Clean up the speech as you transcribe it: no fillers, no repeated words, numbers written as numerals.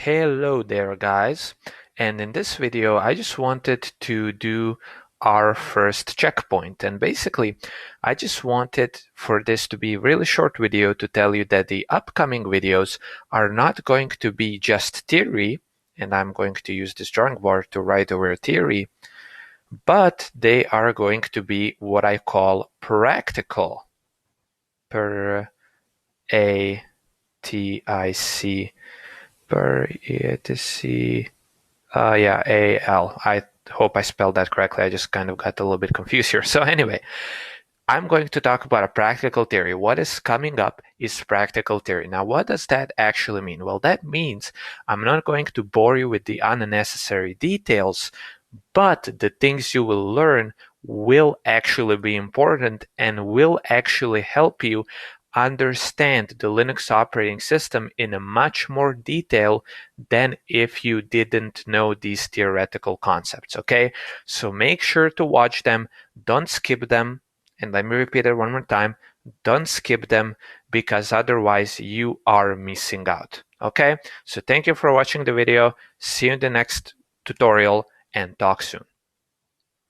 Hello there guys, and in this video I just wanted to do our first checkpoint, and basically I just wanted for this to be a really short video to tell you that the upcoming videos are not going to be just theory, and I'm going to use this drawing board to write over theory, but they are going to be what I call practical. A-T-I-C. Yeah, A-L. I hope I spelled that correctly. I just kind of got a little bit confused here. So anyway, I'm going to talk about a practical theory. What is coming up is practical theory. Now, what does that actually mean? Well, that means I'm not going to bore you with the unnecessary details, but the things you will learn will actually be important and will actually help you understand the Linux operating system in a much more detail than if you didn't know these theoretical concepts, okay? So make sure to watch them, don't skip them, and let me repeat it one more time, don't skip them because otherwise you are missing out, okay? So thank you for watching the video, see you in the next tutorial, and talk soon.